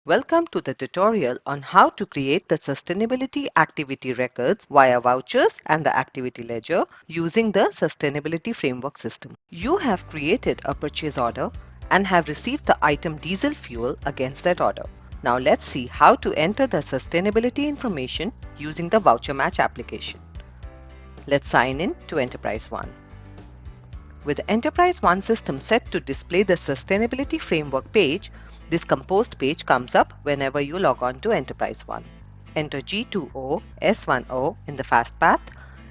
Welcome to the tutorial on how to create the sustainability activity records via vouchers and the activity ledger using the sustainability framework system. You have created a purchase order and have received the item diesel fuel against that order. Now let's see how to enter the sustainability information using the voucher match application. Let's sign in to Enterprise One. With the Enterprise One system set to display the sustainability framework page, this composed page comes up whenever you log on to Enterprise One. Enter G20 S10 in the fast path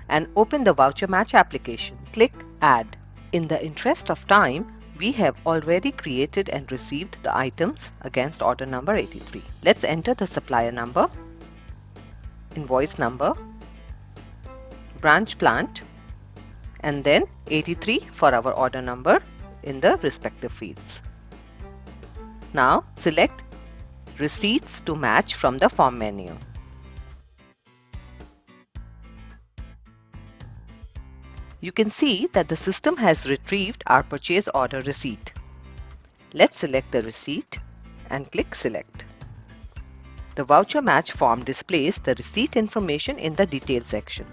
and open the voucher match application. Click Add. In the interest of time, we have already created and received the items against order number 83. Let's enter the supplier number, invoice number, branch plant, and then 83 for our order number in the respective fields. Now select Receipts to match from the form menu. You can see that the system has retrieved our purchase order receipt. Let's select the receipt and click Select. The voucher match form displays the receipt information in the details section.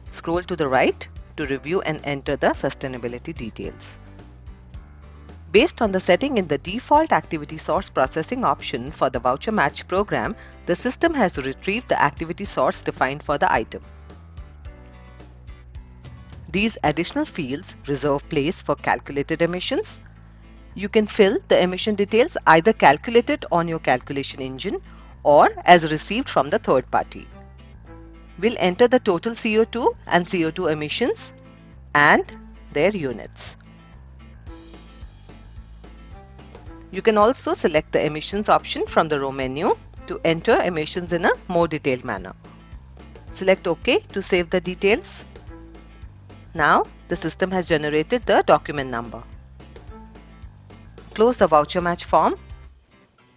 Scroll to the right to review and enter the sustainability details. Based on the setting in the default activity source processing option for the voucher match program, the system has retrieved the activity source defined for the item. These additional fields reserve place for calculated emissions. You can fill the emission details either calculated on your calculation engine or as received from the third party. We'll enter the total CO2 and CO2 emissions and their units. You can also select the emissions option from the row menu to enter emissions in a more detailed manner. Select OK to save the details. Now the system has generated the document number. Close the voucher match form.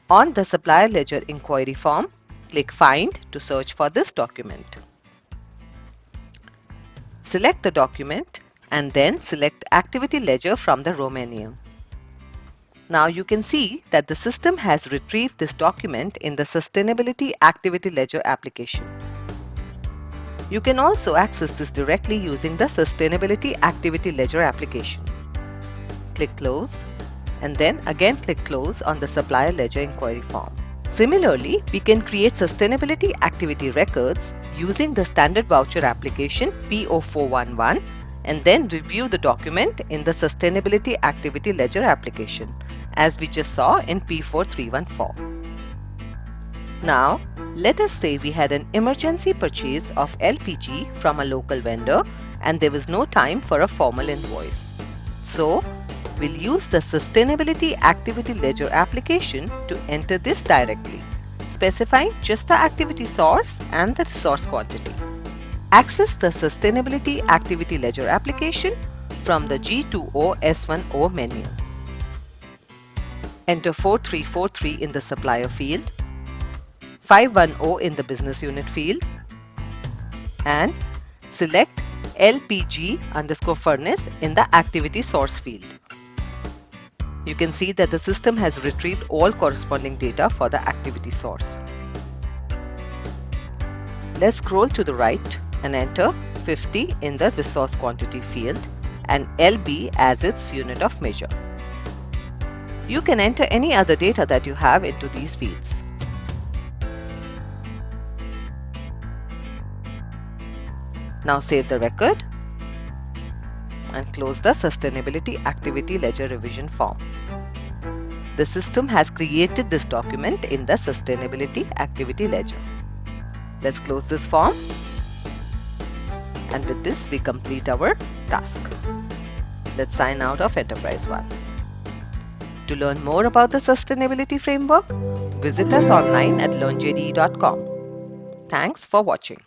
On the supplier ledger inquiry form, click Find to search for this document. Select the document and then select Activity Ledger from the row menu. Now you can see that the system has retrieved this document in the Sustainability Activity Ledger application. You can also access this directly using the Sustainability Activity Ledger application. Click Close and then again click Close on the Supplier Ledger inquiry form. Similarly, we can create sustainability activity records using the standard voucher application P0411 and then review the document in the Sustainability Activity Ledger application, as we just saw in P4314. Now, let us say we had an emergency purchase of LPG from a local vendor and there was no time for a formal invoice. So, we'll use the Sustainability Activity Ledger application to enter this directly, specifying just the activity source and the resource quantity. Access the Sustainability Activity Ledger application from the G20 S10 menu. Enter 4343 in the supplier field, 510 in the business unit field, and select LPG_furnace in the activity source field. You can see that the system has retrieved all corresponding data for the activity source. Let's scroll to the right and enter 50 in the resource quantity field and LB as its unit of measure. You can enter any other data that you have into these fields. Now save the record and close the Sustainability Activity Ledger revision form. The system has created this document in the Sustainability Activity Ledger. Let's close this form, and with this we complete our task. Let's sign out of Enterprise One. To learn more about the sustainability framework, visit us online at learnjde.com. Thanks for watching.